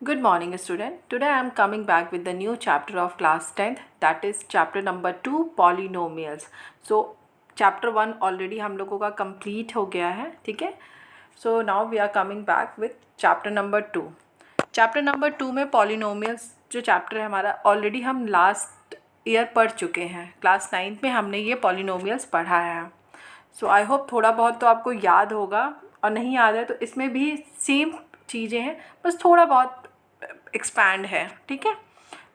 Good morning, student. Today I am coming back with the new chapter of class 10th, that is chapter number 2 polynomials. So chapter 1 already हम लोगों का complete हो गया है, ठीक है. So now we are coming back with chapter number 2. Chapter number 2 में polynomials जो chapter है हमारा already हम last year पढ़ चुके हैं. क्लास 9th में हमने ये polynomials पढ़ा है. सो आई होप थोड़ा बहुत तो आपको याद होगा, और नहीं याद है तो इसमें भी सेम चीज़ें हैं, बस थोड़ा बहुत एक्सपैंड है, ठीक है.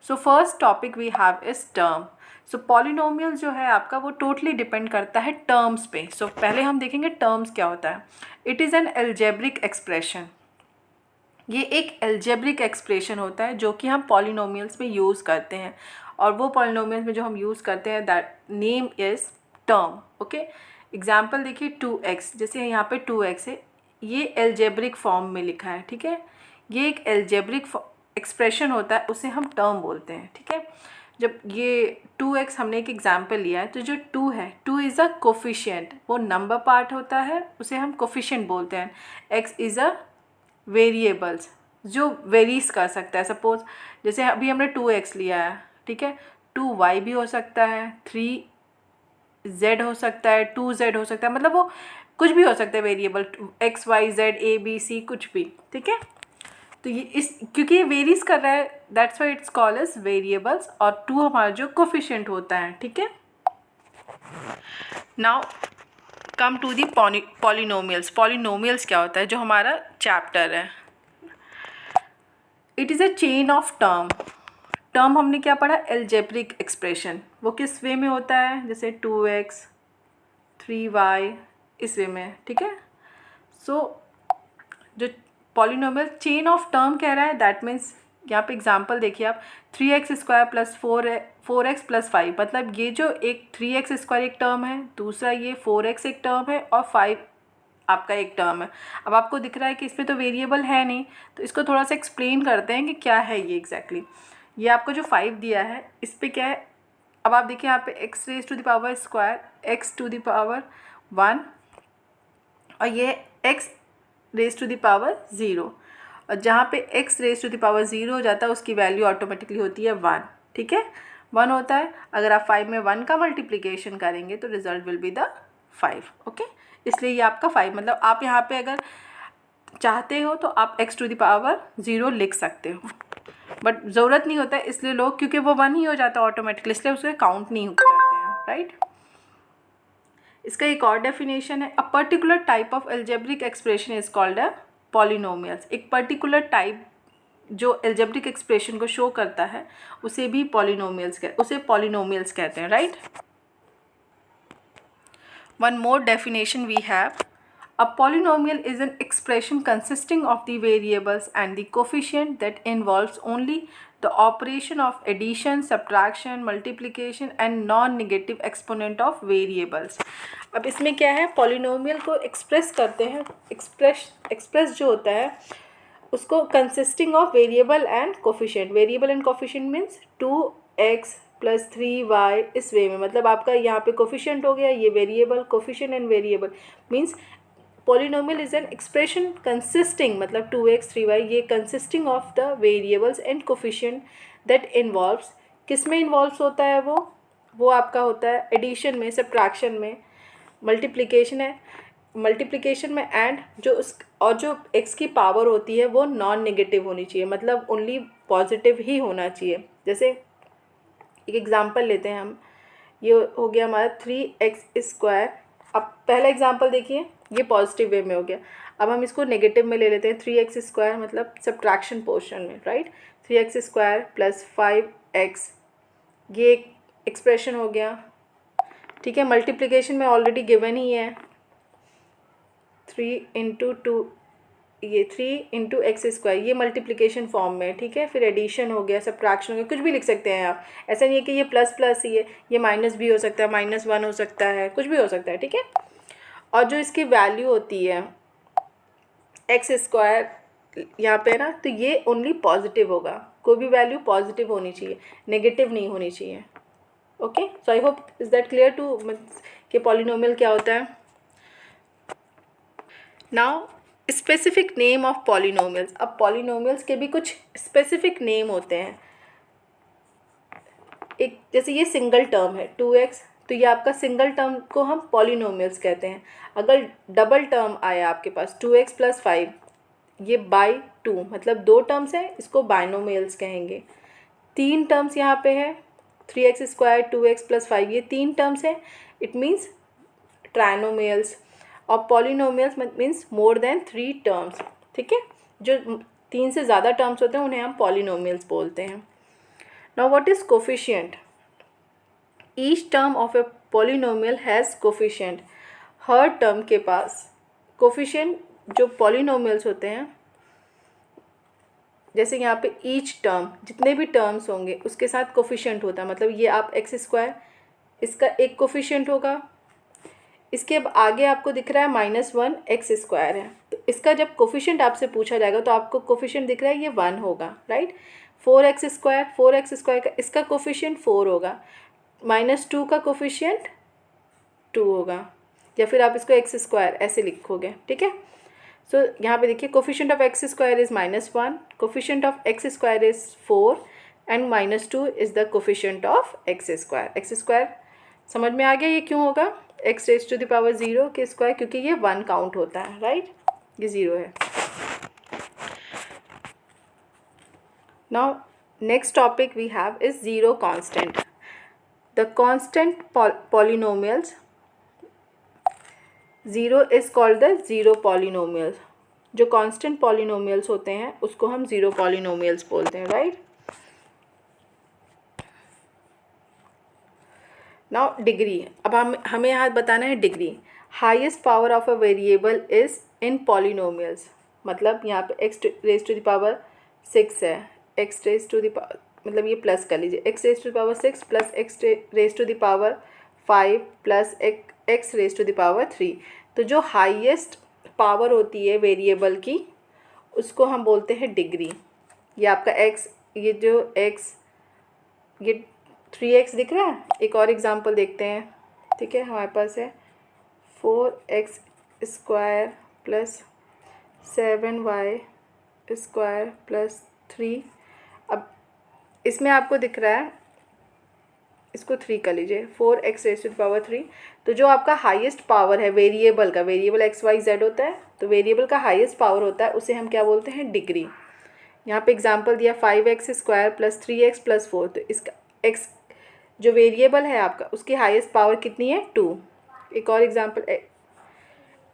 So first topic we have is term. So polynomial जो है आपका वो टोटली डिपेंड करता है टर्म्स पे. सो पहले हम देखेंगे टर्म्स क्या होता है. It is an algebraic expression. ये एक एल्जेब्रिक एक्सप्रेशन होता है जो कि हम पॉलिनोमियल्स में यूज़ करते हैं, और वो पॉलिनोमियल्स में जो हम यूज़ करते हैं that name is term. Okay, example देखिए 2x, जैसे यहाँ पे 2x है, ये एल्जेब्रिक फॉर्म में लिखा है, ठीक है. ये एक एल्जेब्रिक एक्सप्रेशन होता है, उसे हम टर्म बोलते हैं, ठीक है. जब ये 2x हमने एक एग्जाम्पल लिया है, तो जो 2 है, 2 इज़ अ कोफिशिएंट, वो नंबर पार्ट होता है, उसे हम कोफिशिएंट बोलते हैं. x इज़ अ वेरिएबल्स जो वेरीज कर सकता है. सपोज जैसे अभी हमने 2x लिया है, ठीक है, 2y भी हो सकता है, 3z हो सकता है, 2z हो सकता है, मतलब वो कुछ भी हो सकता है variable, x y z a b c कुछ भी, ठीक है. तो ये इस क्योंकि ये वेरीज कर रहा है, that's why it's called as variables, और 2 हमारा जो कोफिशिएंट होता है, ठीक है. Now come to the polynomials. Polynomials क्या होता है, जो हमारा चैप्टर है. It is a chain of term. Term हमने क्या पढ़ा, एल्जेब्रिक एक्सप्रेशन. वो किस वे में होता है, जैसे 2x 3y, इस वे में, ठीक है. सो जो पॉलिनोमियल चेन ऑफ टर्म कह रहा है, दैट मीन्स यहाँ पे एग्जांपल देखिए आप, 3x² प्लस 4x प्लस 5, मतलब ये जो एक 3x² एक टर्म है, दूसरा ये 4x एक टर्म है, और 5 आपका एक टर्म है. अब आपको दिख रहा है कि इसमें तो वेरिएबल है नहीं, तो इसको थोड़ा सा एक्सप्लेन करते हैं कि क्या है ये एग्जैक्टली. ये आपको जो 5 दिया है, इस पर क्या है, अब आप देखिए यहाँ पे x² x⁻1, और ये x⁻0, और जहाँ पे x⁻0 हो जाता है उसकी वैल्यू ऑटोमेटिकली होती है 1, ठीक है. 1 होता है. अगर आप 5 में 1 का मल्टीप्लिकेशन करेंगे तो result will be the 5. Okay, इसलिए ये आपका 5, मतलब आप यहाँ पे अगर चाहते हो तो आप x⁻0 लिख सकते हो, बट ज़रूरत नहीं होता है, इसलिए लोग, क्योंकि वो 1 ही हो जाता है ऑटोमेटिकली, इसलिए उसे काउंट नहीं करते हैं, राइट. इसका एक और डेफिनेशन है, a particular type of algebraic expression is called a polynomials. एक पर्टिकुलर टाइप जो एल्जेब्रिक एक्सप्रेशन को शो करता है उसे भी पॉलिनोमियल्स कहते हैं, right. One more definition we have, a polynomial is an expression consisting of the variables and the coefficient that involves only the operation of addition, subtraction, multiplication and non-negative exponent of variables. अब इसमें क्या है, polynomial को express करते हैं, express जो होता है उसको consisting of variable and coefficient. variable and coefficient means 2x plus 3y, इस वे में, मतलब आपका यहाँ पे कोफिशिएंट हो गया, ये variable, coefficient and variable means polynomial is an expression consisting, मतलब 2x 3y, ये consisting of the variables and coefficient that involves, किस में इन्वॉल्व होता है वो आपका होता है एडिशन में, सब्ट्रैक्शन में, मल्टीप्लिकेशन है, मल्टीप्लिकेशन में एंड जो उस, और जो x की पावर होती है वो नॉन नेगेटिव होनी चाहिए, मतलब ओनली पॉजिटिव ही होना चाहिए. जैसे एक एग्जांपल लेते हैं हम, ये हो गया हमारा 3x². अब पहला एग्जांपल देखिए, ये पॉजिटिव वे में हो गया. अब हम इसको नेगेटिव में ले लेते हैं, 3x², मतलब सब्ट्रैक्शन पोर्शन में, राइट. 3x² प्लस 5x, ये एक एक्सप्रेशन हो गया, ठीक है. मल्टीप्लिकेशन में ऑलरेडी गिवन ही है, 3 ये 3 x², ये मल्टीप्लिकेशन फॉर्म में, ठीक है. फिर एडिशन हो गया, सब्ट्रैक्शन हो गया, कुछ भी लिख सकते हैं आप, ऐसा नहीं है कि ये प्लस प्लस ही है, ये माइनस भी हो सकता है, -1 हो सकता है, कुछ भी हो सकता है, ठीक है. और जो इसकी वैल्यू होती है x² यहाँ पे ना, तो ये ओनली पॉजिटिव होगा, कोई भी वैल्यू पॉजिटिव होनी चाहिए, नेगेटिव नहीं होनी चाहिए. Okay, so I hope is that clear to कि पॉलिनोमियल क्या होता है. Now specific name of polynomials. अब पॉलिनोमियल्स के भी कुछ स्पेसिफिक नेम होते हैं। एक जैसे ये सिंगल टर्म है 2x, तो ये आपका सिंगल टर्म को हम पॉलिनोमियल्स कहते हैं। अगर डबल टर्म आया आपके पास 2x + 5, ये बाई 2 मतलब 2 टर्म्स हैं, इसको बाइनोमियल्स कहेंगे। 3 टर्म्स यहाँ पे है 3x², 2x + 5, ये 3 टर्म्स हैं, इट मीन्स ट्राइनोमियल्स। और polynomials means more than 3 terms, ठीक है। जो 3 से ज़्यादा टर्म्स होते हैं उन्हें हम पॉलिनोमियल्स बोलते हैं। Now what is coefficient? Each term of a polynomial has coefficient. Her term के पास कोफिशिएंट, जो पॉलिनोमियल्स होते हैं, जैसे यहाँ पे ईच टर्म, जितने भी टर्म्स होंगे उसके साथ कोफिशिएंट होता है। मतलब ये आप x², इसका एक कोफिशिएंट होगा। इसके अब आगे आपको दिख रहा है -1 x² है, तो इसका जब कोफिशिएंट आपसे पूछा जाएगा तो आपको कोफिशिएंट दिख रहा है ये 1 होगा, राइट। 4x² का इसका कोफिशिएंट 4 होगा, -2 का कोफिशिएंट 2 होगा, या फिर आप इसको x² ऐसे लिखोगे, ठीक है। सो यहाँ पे देखिए coefficient of x² is -1, coefficient of x² is 4 and -2 is the coefficient of x²। समझ में आ गया ये क्यों होगा x⁻0 के स्क्वायर, क्योंकि ये 1 काउंट होता है, राइट, ये 0 है। Now next topic we have is zero constant. The constant polynomials, zero is called the zero polynomials. जो कांस्टेंट पॉलिनोमियल्स होते हैं उसको हम ज़ीरो पॉलिनोमियल्स बोलते हैं, राइट। नाउ डिग्री, अब हमें यहाँ बताना है degree. Highest power of a variable is in polynomials, मतलब यहाँ पे x⁻6 है, मतलब ये प्लस कर लीजिए, x⁻6 plus x⁻5 plus x⁻3। तो जो हाईएस्ट पावर होती है वेरिएबल की उसको हम बोलते हैं डिग्री। ये आपका x, ये जो x, ये 3x दिख रहा है। एक और एग्जांपल देखते हैं, ठीक है। हमारे पास है 4x² प्लस 7y² प्लस 3। अब इसमें आपको दिख रहा है, इसको 3 कर लीजिए, 4x⁻3। तो जो आपका हाईएस्ट पावर है वेरिएबल का, वेरिएबल x y z होता है, तो वेरिएबल का हाईएस्ट पावर होता है, उसे हम क्या बोलते हैं, डिग्री। यहाँ पे एग्जांपल दिया 5x² प्लस 3x प्लस 4, तो इसका x जो वेरिएबल है आपका उसकी हाईएस्ट पावर कितनी है, 2। एक और example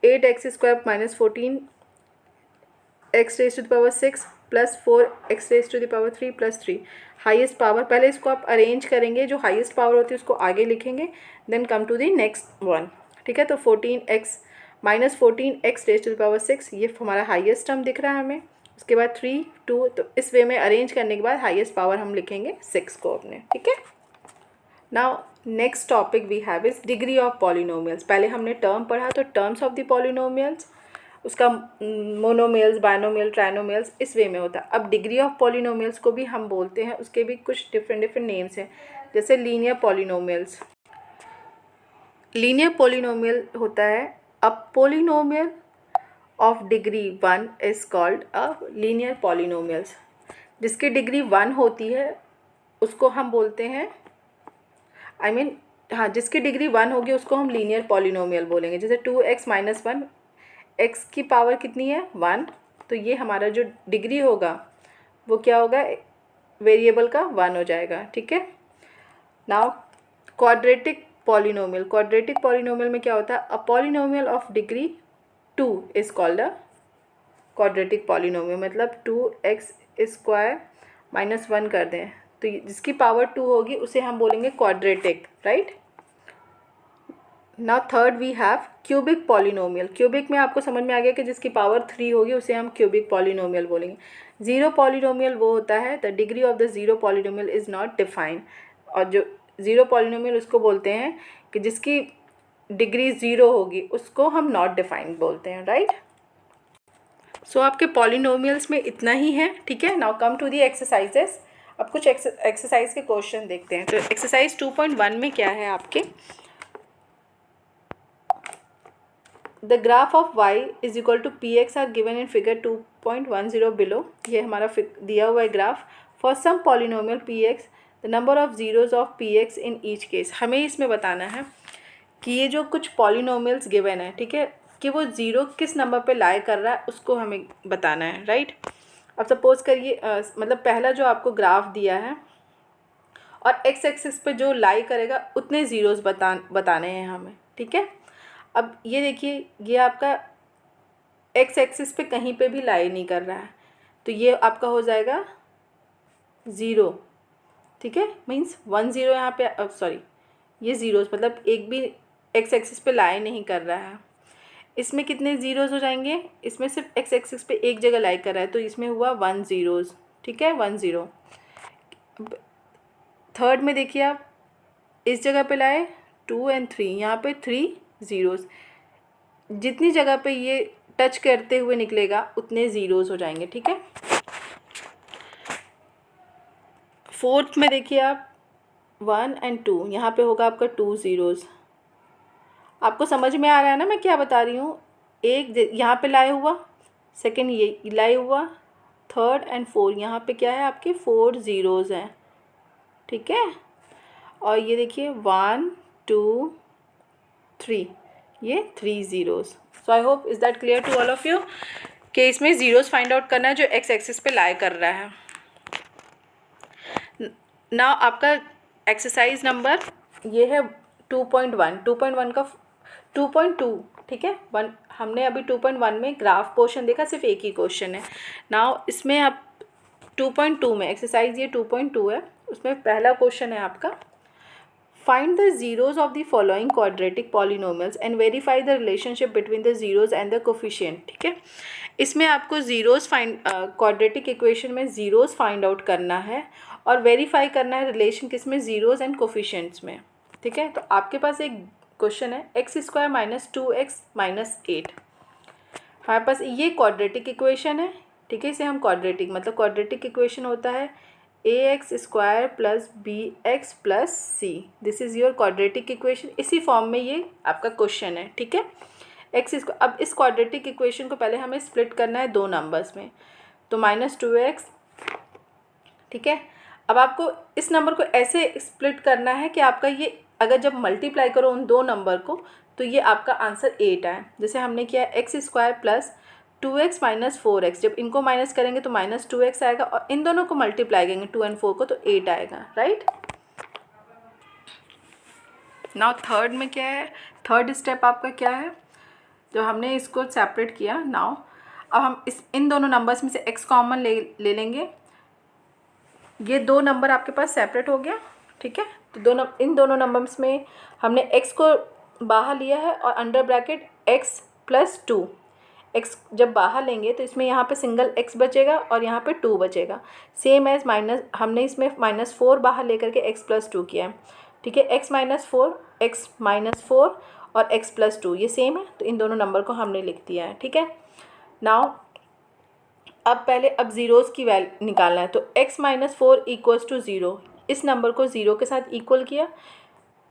8x² minus 14x⁻6 plus 4x⁻3 plus 3, highest power. पहले इसको आप अरेंज करेंगे, जो हाईएस्ट पावर होती है उसको आगे लिखेंगे, then come to the next one, ठीक है। तो 14x माइनस 14x⁻6, ये हमारा हाईएस्ट टर्म दिख रहा है हमें। उसके बाद 3 2, तो इस वे में अरेंज करने के बाद हाईएस्ट पावर हम लिखेंगे 6 को अपने, ठीक है। Now next topic we have is degree of polynomials. पहले हमने टर्म पढ़ा, तो टर्म्स ऑफ द पॉलिनोमियल्स, उसका मोनोमियल्स, बाइनोमियल, ट्राइनोमियल्स, इस वे में होता है। अब डिग्री ऑफ पॉलिनोमियल्स को भी हम बोलते हैं, उसके भी कुछ डिफरेंट नेम्स हैं, जैसे लीनियर पॉलिनोमियल्स। लीनियर पॉलिनोमियल होता है a polynomial of degree 1 is called a linear polynomials. जिसकी डिग्री 1 होती है उसको हम बोलते हैं, हाँ, जिसकी डिग्री 1 होगी उसको हम लीनियर पॉलिनोमियल बोलेंगे। जैसे 2x माइनस 1, x की पावर कितनी है, 1, तो ये हमारा जो डिग्री होगा वो क्या होगा, वेरिएबल का 1 हो जाएगा, ठीक है। Now quadratic polynomial. Quadratic polynomial में क्या होता है, a polynomial of degree 2 is called a quadratic polynomial. मतलब 2x² माइनस 1 कर दें तो जिसकी पावर 2 होगी उसे हम बोलेंगे quadratic, right. Now third we have cubic polynomial. Cubic में आपको समझ में आ गया कि जिसकी पावर 3 होगी उसे हम क्यूबिक पॉलिनोमियल बोलेंगे। ज़ीरो पॉलिनोमियल वो होता है, the degree of the zero polynomial is not defined. और जो ज़ीरो पॉलिनोमियल उसको बोलते हैं कि जिसकी डिग्री 0 होगी उसको हम नॉट डिफाइंड बोलते हैं, राइट। सो आपके पॉलिनोमियल्स में इतना ही है, ठीक है। Now come to the exercises. अब कुछ एक्सरसाइज के क्वेश्चन देखते हैं। तो एक्सरसाइज 2.1 में क्या है आपके, the graph of y is equal to p x are given in figure 2.10 below. ये हमारा दिया हुआ है graph. For some polynomial p x the number of zeros of p x in each case. हमें इसमें बताना है कि ये जो कुछ पॉलिनोमियल्स गिवन है, ठीक है, कि वो ज़ीरो किस नंबर पे लाई कर रहा है उसको हमें बताना है, राइट। अब सपोज़ करिए मतलब पहला जो आपको ग्राफ दिया है और एक्स एक्सिस पे जो लाई करेगा उतने ज़ीरोज़ बताने हैं हमें, ठीक है। अब ये देखिए, ये आपका एक्स एक्सिस पे कहीं पे भी लाई नहीं कर रहा है, तो ये आपका हो जाएगा ज़ीरो, ठीक है। मीन्स 10 यहाँ पे, सॉरी ये ज़ीरोज़ मतलब एक भी एक्स एक्सिस पे लाई नहीं कर रहा है। इसमें कितने ज़ीरोज़ हो जाएंगे, इसमें सिर्फ एक्स एक्सिस पे एक जगह लाई कर रहा है, तो इसमें हुआ 1 ज़ीरोज़, ठीक है, 1 ज़ीरो। थर्ड में देखिए आप, इस जगह पे लाए 2 और 3, यहाँ पे 3 ज़ीरोज़। जितनी जगह पे ये टच करते हुए निकलेगा उतने ज़ीरोज़ हो जाएंगे, ठीक है। फोर्थ में देखिए आप 1 और 2, यहाँ पे होगा आपका 2 ज़ीरोज़। आपको समझ में आ रहा है ना मैं क्या बता रही हूँ। एक यहाँ पे लाए हुआ, सेकंड ये लाए हुआ, थर्ड एंड फोर यहाँ पे क्या है आपके 4 ज़ीरोज़ हैं, ठीक है। और ये देखिए 1 2 3, ये 3 zeros. So I hope is that clear to all of you कि इसमें ज़ीरोज़ फाइंड आउट करना है जो एक्स एक्सिस पे लाई कर रहा है। ना आपका एक्सरसाइज नंबर ये है 2.1 का 2.2, ठीक है। हमने अभी 2.1 में ग्राफ पोर्शन देखा, सिर्फ एक ही क्वेश्चन है। नाउ इसमें आप 2.2 में एक्सरसाइज ये 2.2 है, उसमें पहला क्वेश्चन है आपका find the zeros of the following quadratic polynomials and verify the relationship between the zeros and the coefficient, ठीक है। इसमें आपको ज़ीरोज़ क्वाड्रेटिक इक्वेशन में ज़ीरोज़ फाइंड आउट करना है और वेरीफाई करना है रिलेशन किसमें, ज़ीरोज़ एंड कोफिशिएंट्स में, ठीक है। तो आपके पास एक क्वेश्चन है x² माइनस 2x माइनस 8। हमारे पास ये क्वाड्रेटिक इक्वेशन है, ठीक है। इसे हम क्वाड्रेटिक मतलब क्वाड्रेटिक इक्वेशन होता है ax² plus bx plus c। This is your quadratic equation. इसी फॉर्म में ये आपका क्वेश्चन है, ठीक है। अब इस क्वाड्रेटिक इक्वेशन को पहले हमें स्प्लिट करना है दो नंबर्स में, तो -2x, ठीक है। अब आपको इस नंबर को ऐसे स्प्लिट करना है कि आपका ये अगर जब मल्टीप्लाई करो उन दो नंबर को तो ये आपका आंसर 8 आए। जैसे हमने किया x² plus 2x minus 4x, जब इनको माइनस करेंगे तो -2x आएगा और इन दोनों को मल्टीप्लाई करेंगे 2 और 4 को तो 8 आएगा, राइट। नाउ थर्ड में क्या है, थर्ड स्टेप आपका क्या है, जो हमने इसको सेपरेट किया। नाउ अब हम इन दोनों नंबर्स में से x कॉमन ले लेंगे। ये दो नंबर आपके पास सेपरेट हो गया, ठीक है। तो इन दोनों नंबर्स में हमने x को बाहर लिया है और under bracket x plus 2। x जब बाहर लेंगे तो इसमें यहाँ पे सिंगल x बचेगा और यहाँ पे 2 बचेगा। सेम एज माइनस, हमने इसमें -4 बाहर लेकर के x प्लस 2 किया है, ठीक है। x माइनस 4 और x प्लस 2 ये सेम है, तो इन दोनों नंबर को हमने लिख दिया है, ठीक है। नाउ अब ज़ीरोज़ की वैल्यू निकालना है, तो x माइनस 4 इक्वल्स टू 0। इस नंबर को 0 के साथ इक्वल किया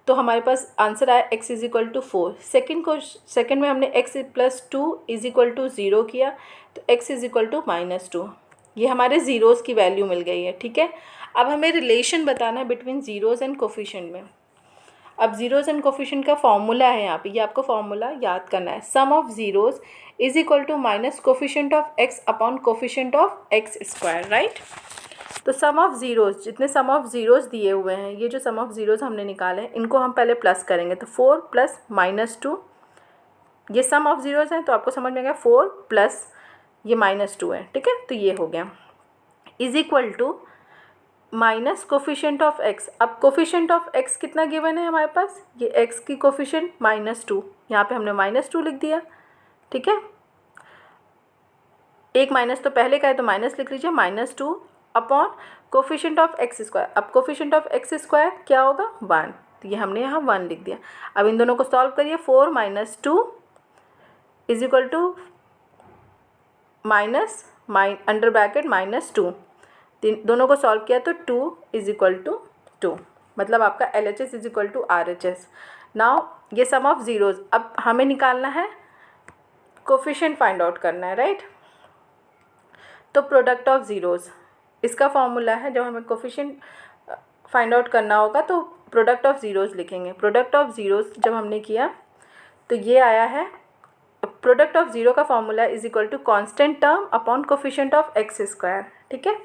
तो हमारे पास आंसर आया x is equal to 4। Second में हमने x plus 2 is equal to 0 किया तो x इज़ इक्वल टू -2। ये हमारे ज़ीरोज़ की वैल्यू मिल गई है, ठीक है। अब हमें रिलेशन बताना है बिटवीन ज़ीरोज़ एंड कोफिशिएंट में। अब ज़ीरोज़ एंड कोफिशिएंट का फॉर्मूला है यहाँ पे, ये आपको फॉर्मूला याद करना है। Sum of zeros is equal to minus coefficient of x upon coefficient of x², right. तो सम ऑफ ज़ीरोज़, जितने सम ऑफ ज़ीरोज़ दिए हुए हैं, ये जो सम ऑफ ज़ीरोज़ हमने निकाले हैं इनको हम पहले प्लस करेंगे, तो 4 प्लस -2, ये सम ऑफ ज़ीरोज़ हैं तो आपको समझ में गया 4 प्लस ये -2 है, ठीक है। तो ये हो गया is equal to minus coefficient of x। अब कोफिशिएंट ऑफ x कितना गिवन है हमारे पास, ये x की कोफिशिएंट -2, यहाँ पे हमने -2 लिख दिया, ठीक है। एक माइनस तो पहले का है तो माइनस लिख लीजिए, -2 अपॉन कोफिशिएंट ऑफ x²। अब कोफिशिएंट ऑफ x² क्या होगा 1, तो ये हमने यहाँ 1 लिख दिया। अब इन दोनों को सॉल्व करिए, 4 minus 2 is equal to under bracket -2। दोनों को सॉल्व किया तो 2 इज इक्वल टू 2, मतलब आपका LHS is equal to RHS। Now ये सम ऑफ ज़ीरोज़, अब हमें निकालना है कोफिशिएंट फाइंड आउट करना है, राइट। तो प्रोडक्ट ऑफ ज़ीरोज़ इसका फॉर्मूला है, जब हमें कोफिशिएंट फाइंड आउट करना होगा तो प्रोडक्ट ऑफ ज़ीरोज़ लिखेंगे। प्रोडक्ट ऑफ ज़ीरोज़ जब हमने किया तो ये आया है, प्रोडक्ट ऑफ ज़ीरो का formula is equal to constant term upon coefficient of x square, ठीक है।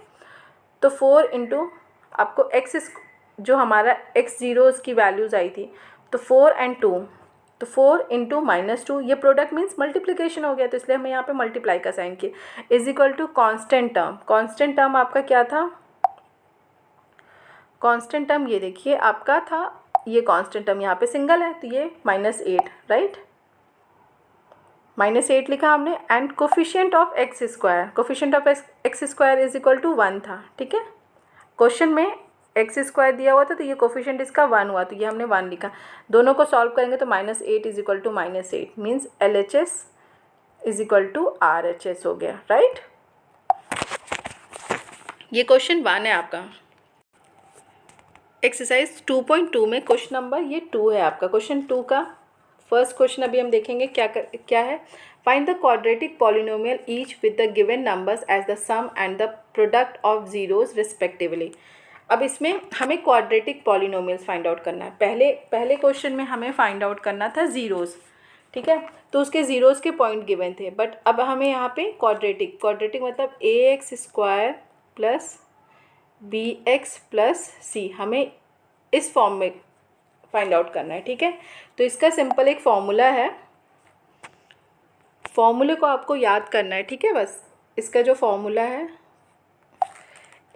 तो 4 इंटू आपको एक्स जो हमारा एक्स ज़ीरोज़ की वैल्यूज़ आई थी, तो 4 and 2, तो 4 इंटू -2, ये प्रोडक्ट मीन्स मल्टीप्लिकेशन हो गया, तो इसलिए हमें यहाँ पे मल्टीप्लाई का साइन किया, is equal to constant term. Constant term आपका क्या था, कांस्टेंट टर्म ये देखिए आपका था, ये कांस्टेंट टर्म यहाँ पे सिंगल है तो ये -8, राइट, -8 लिखा हमने। And coefficient of x square, coefficient of x square is equal to 1 था, ठीक है। क्वेश्चन में एक्स स्क्वायर दिया हुआ था तो ये कोफिशिएंट इसका 1 हुआ, तो ये हमने 1 लिखा। दोनों को सॉल्व करेंगे तो -8 is equal to -8 means LHS is equal to RHS हो गया, राइट। ये क्वेश्चन 1 है आपका। एक्सरसाइज 2.2 में क्वेश्चन नंबर ये 2 है आपका। क्वेश्चन 2 का फर्स्ट क्वेश्चन अभी हम देखेंगे क्या है। Find the quadratic polynomial each with the given numbers as the sum and the product of zeros respectively. अब इसमें हमें क्वाड्रेटिक पॉलिनोमियल्स फाइंड आउट करना है। पहले क्वेश्चन में हमें फाइंड आउट करना था ज़ीरोज़, ठीक है, तो उसके ज़ीरोज़ के पॉइंट गिवन थे, बट अब हमें यहाँ पे क्वाड्रेटिक मतलब AX² plus BX plus C हमें इस फॉर्म में फाइंड आउट करना है, ठीक है। तो इसका सिंपल एक फॉर्मूला है, फॉर्मूले को आपको याद करना है, ठीक है। बस इसका जो फॉर्मूला है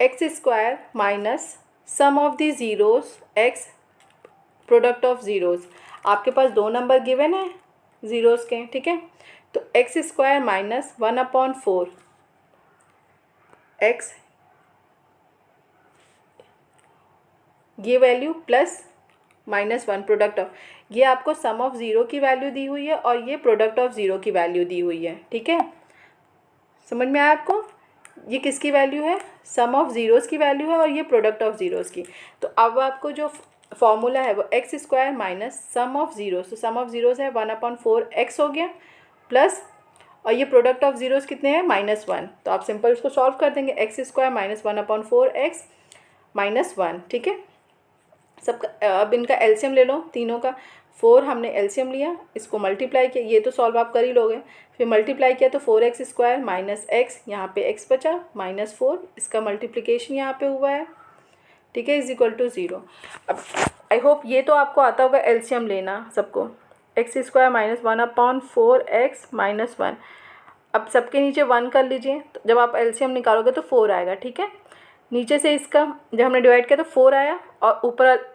x² minus sum of the zeros x product of zeros. आपके पास 2 नंबर गिवन है ज़ीरोज़ के, ठीक है। तो x² माइनस 1/4 x ये वैल्यू प्लस -1 प्रोडक्ट ऑफ, ये आपको सम ऑफ ज़ीरो की वैल्यू दी हुई है और ये प्रोडक्ट ऑफ ज़ीरो की वैल्यू दी हुई है, ठीक है। समझ में आया आपको, ये किसकी वैल्यू है, सम ऑफ ज़ीरोज़ की वैल्यू है और ये प्रोडक्ट ऑफ ज़ीरोज़ की। तो अब आपको जो फॉर्मूला है वो x² minus sum of zeros, तो सम ऑफ ज़ीरोज़ है 1/4 x हो गया प्लस, और ये प्रोडक्ट ऑफ ज़ीरोज़ कितने हैं -1, तो आप सिंपल उसको सॉल्व कर देंगे। x² माइनस 1/4 x -1, ठीक है। सबका अब इनका एलसीएम ले लो तीनों का। 4 हमने एलसीएम लिया, इसको मल्टीप्लाई किया, ये तो सॉल्व आप कर ही लोगे, फिर मल्टीप्लाई किया तो 4x² माइनस x, यहाँ पे x बचा -4, इसका मल्टीप्लिकेशन यहाँ पे हुआ है, ठीक है, इज इक्वल टू 0। अब आई होप ये तो आपको आता होगा एलसीएम लेना सबको। x² माइनस 1/4 x -1, अब सबके नीचे 1 कर लीजिए, तो जब आप एलसीएम निकालोगे तो 4 आएगा, ठीक है। नीचे से इसका जब हमने डिवाइड किया तो 4 आया, और ऊपर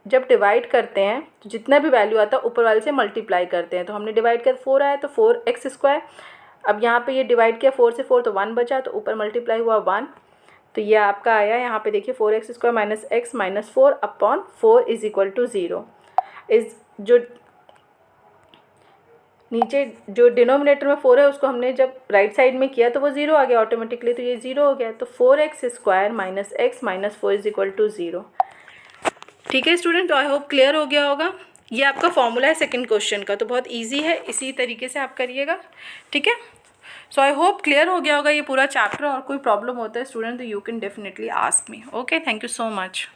जब डिवाइड करते हैं तो जितना भी वैल्यू आता है ऊपर वाले से मल्टीप्लाई करते हैं, तो हमने डिवाइड किया 4 आया तो 4x²। अब यहाँ पे ये डिवाइड किया 4 से 4 तो 1 बचा, तो ऊपर मल्टीप्लाई हुआ 1, तो ये आपका आया यहाँ पे देखिए 4x² minus x -4/4 is equal to 0। इस जो नीचे जो डिनोमिनेटर में 4 है उसको हमने जब राइट साइड में किया तो वो 0 आ गया ऑटोमेटिकली, तो ये 0 हो गया, तो 4x² minus x -4 is equal to 0, ठीक है स्टूडेंट। तो आई होप क्लियर हो गया होगा। ये आपका फॉर्मूला है सेकंड क्वेश्चन का, तो बहुत इजी है, इसी तरीके से आप करिएगा, ठीक है। सो आई होप क्लियर हो गया होगा ये पूरा चैप्टर। और कोई प्रॉब्लम होता है स्टूडेंट तो you can definitely ask me. Okay, thank you so much.